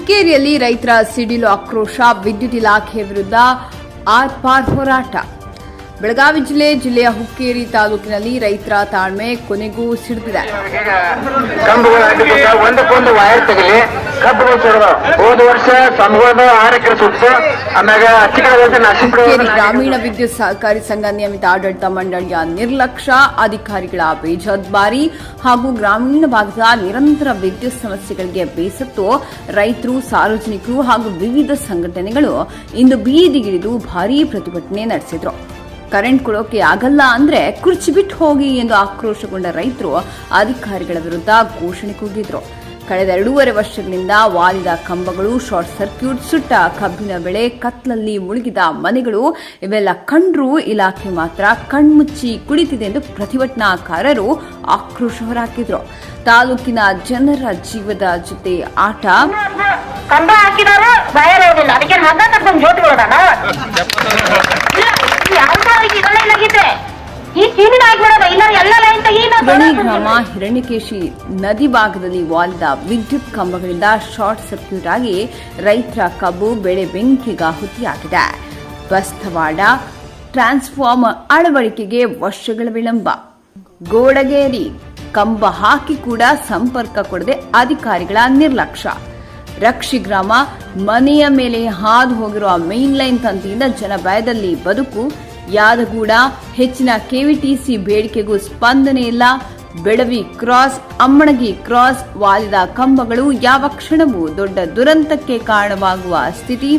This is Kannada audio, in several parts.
ಹುಕ್ಕೇರಿಯಲ್ಲಿ ರೈತರ ಸಿಡಿಲು ಆಕ್ರೋಶ, ವಿದ್ಯುತ್ ಇಲಾಖೆ ವಿರುದ್ಧ ಆರ್ಪಾರ್ ಹೋರಾಟ. ಬೆಳಗಾವಿ ಜಿಲ್ಲೆಯ ಹುಕ್ಕೇರಿ ತಾಲೂಕಿನಲ್ಲಿ ರೈತರ ತಾಳ್ಮೆ ಕೊನೆಗೂ ಸಿಡಿದಿದೆ. ಒಂದಕ್ಕೊಂದು ವೈರ್ ತಗಲಿ ಕಬ್ಬುಗಳು ಸುಡೋದು. ಹೋದ ವರ್ಷ ಸಂಘದ 6 ಎಕರೆ ಸುಟ್ಟು ಹುಕ್ಕೇರಿ ಗ್ರಾಮೀಣ ವಿದ್ಯುತ್ ಸಹಕಾರಿ ಸಂಘ ನಿಯಮಿತ ಆಡಳಿತ ಮಂಡಳಿಯ ನಿರ್ಲಕ್ಷ್ಯ, ಅಧಿಕಾರಿಗಳ ಬೇಜವಾಬ್ದಾರಿ ಹಾಗೂ ಗ್ರಾಮೀಣ ಭಾಗದ ನಿರಂತರ ವಿದ್ಯುತ್ ಸಮಸ್ಯೆಗಳಿಗೆ ಬೇಸತ್ತು ರೈತರು, ಸಾರ್ವಜನಿಕರು ಹಾಗೂ ವಿವಿಧ ಸಂಘಟನೆಗಳು ಇಂದು ಬೀದಿಗಿಳಿದು ಭಾರೀ ಪ್ರತಿಭಟನೆ ನಡೆಸಿದ್ರು. ಕರೆಂಟ್ ಕೊಡೋಕೆ ಆಗಲ್ಲ ಅಂದ್ರೆ ಕುರ್ಚಿ ಬಿಟ್ಟು ಹೋಗಿ ಎಂದು ಆಕ್ರೋಶಗೊಂಡ ರೈತರು ಅಧಿಕಾರಿಗಳ ವಿರುದ್ಧ ಘೋಷಣೆ ಕೂಗಿದ್ರು. ಕಳೆದ 2.5 ವರ್ಷಗಳಿಂದ ವಾಲಿದ ಕಂಬಗಳು, ಶಾರ್ಟ್ ಸರ್ಕ್ಯೂಟ್, ಸುಟ್ಟ ಕಬ್ಬಿನ ಬೆಳೆ, ಕತ್ಲಲ್ಲಿ ಮುಳುಗಿದ ಮನೆಗಳು ಇವೆಲ್ಲ ಕಂಡ್ರೂ ಇಲಾಖೆ ಮಾತ್ರ ಕಣ್ಮುಚ್ಚಿ ಕುಳಿತಿದೆ ಎಂದು ಪ್ರತಿಭಟನಾಕಾರರು ಆಕ್ರೋಶ ಹೊರಹಾಕಿದ್ರು. ತಾಲೂಕಿನ ಜನರ ಜೀವದ ಜೊತೆ ಆಟ. ಕಂಬ ಹಾಕಿದಾರು ಅದಕ್ಕೆ ಗಣಿ ಗ್ರಾಮ ಹಿರಣ್ಯಕೇಶಿ ನದಿ ಭಾಗದಲ್ಲಿ ವಾಲಿದ ವಿದ್ಯುತ್ ಕಂಬಗಳಿಂದ ಶಾರ್ಟ್ ಸರ್ಕ್ಯೂಟ್ ಆಗಿ ರೈತರ ಕಬ್ಬು ಬೆಳೆ ಬೆಂಕಿಗಾಹುತಿಯಾಗಿದೆ. ಬಸ್ತವಾಡ ಟ್ರಾನ್ಸ್ಫಾರ್ಮರ್ ಅಳವಡಿಕೆಗೆ ವರ್ಷಗಳ ವಿಳಂಬ. ಗೋಡಗೇರಿ ಕಂಬ ಹಾಕಿ ಕೂಡ ಸಂಪರ್ಕ ಕೊಡದೆ ಅಧಿಕಾರಿಗಳ ನಿರ್ಲಕ್ಷ್ಯ. ರಕ್ಷಿ ಗ್ರಾಮ ಮನೆಯ ಮೇಲೆ ಹಾದು ಹೋಗಿರುವ ಮೇನ್ ಲೈನ್ ತಂತಿಯಿಂದ ಜನಭಯದಲ್ಲಿ ಬದುಕು. ಯಾದಗೂಡ ಹೆಚ್ಚಿನ ಕೆವಿಟಿಸಿ ಬೇಡಿಕೆಗೂ ಸ್ಪಂದನೆ ಇಲ್ಲ. ಬೆಳವಿ ಕ್ರಾಸ್, ಅಮ್ಮಣಗಿ ಕ್ರಾಸ್ ವಾಲಿದ ಕಂಬಗಳು ಯಾವ ಕ್ಷಣವೂ ದೊಡ್ಡ ದುರಂತಕ್ಕೆ ಕಾರಣವಾಗುವ ಸ್ಥಿತಿ.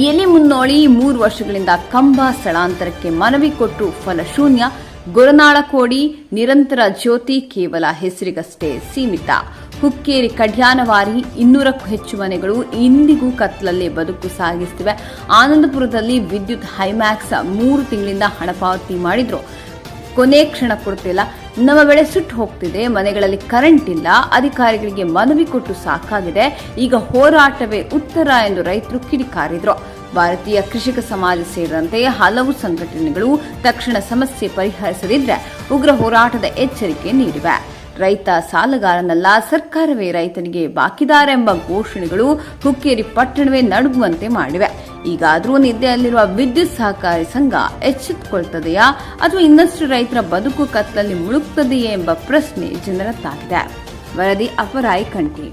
ಎಲೆ ಮುನ್ನೋಳಿ 3 ವರ್ಷಗಳಿಂದ ಕಂಬ ಸ್ಥಳಾಂತರಕ್ಕೆ ಮನವಿ ಕೊಟ್ಟು ಫಲಶೂನ್ಯ. ಗೊರನಾಳ ಕೋಡಿ ನಿರಂತರ ಜ್ಯೋತಿ ಕೇವಲ ಹೆಸರಿಗಷ್ಟೇ ಸೀಮಿತ. ಹುಕ್ಕೇರಿ ಕಡ್ಯಾನವಾರಿ 200ಕ್ಕೂ ಹೆಚ್ಚು ಮನೆಗಳು ಇಂದಿಗೂ ಕತ್ಲಲ್ಲೇ ಬದುಕು ಸಾಗಿಸುತ್ತಿವೆ. ಆನಂದಪುರದಲ್ಲಿ ವಿದ್ಯುತ್ ಹೈಮ್ಯಾಕ್ಸ್ 3 ತಿಂಗಳಿಂದ ಹಣ ಪಾವತಿ ಮಾಡಿದ್ರು, ಕೊನೆ ಕ್ಷಣ ಕೊಡ್ತಿಲ್ಲ. ನಮ್ಮ ಬೆಳೆ ಸುಟ್ಟು ಹೋಗ್ತಿದೆ, ಮನೆಗಳಲ್ಲಿ ಕರೆಂಟ್ ಇಲ್ಲ, ಅಧಿಕಾರಿಗಳಿಗೆ ಮನವಿ ಕೊಟ್ಟು ಸಾಕಾಗಿದೆ, ಈಗ ಹೋರಾಟವೇ ಉತ್ತರ ಎಂದು ರೈತರು ಕಿಡಿಕಾರಿದ್ರು. ಭಾರತೀಯ ಕೃಷಿಕ ಸಮಾಜ ಸೇರಿದಂತೆ ಹಲವು ಸಂಘಟನೆಗಳು ತಕ್ಷಣ ಸಮಸ್ಯೆ ಪರಿಹರಿಸದಿದ್ರೆ ಉಗ್ರ ಹೋರಾಟದ ಎಚ್ಚರಿಕೆ ನೀಡಿವೆ. ರೈತ ಸಾಲಗಾರನಲ್ಲ, ಸರ್ಕಾರವೇ ರೈತನಿಗೆ ಬಾಕಿದಾರ ಎಂಬ ಘೋಷಣೆಗಳು ಹುಕ್ಕೇರಿ ಪಟ್ಟಣವೇ ನಡುಗುವಂತೆ ಮಾಡಿವೆ. ಈಗಾದರೂ ನಿದ್ದೆಯಲ್ಲಿರುವ ವಿದ್ಯುತ್ ಸಹಕಾರಿ ಸಂಘ ಎಚ್ಚೆತ್ತುಕೊಳ್ತದೆಯಾ ಅಥವಾ ಇನ್ನಷ್ಟು ರೈತರ ಬದುಕು ಕತ್ತಲಲ್ಲಿ ಮುಳುಗುತ್ತದೆಯೇ ಎಂಬ ಪ್ರಶ್ನೆ ಜನರದ್ದಾಗಿದೆ. ವರದಿ ಅಪರಾಯಿ ಕಂಠಿ.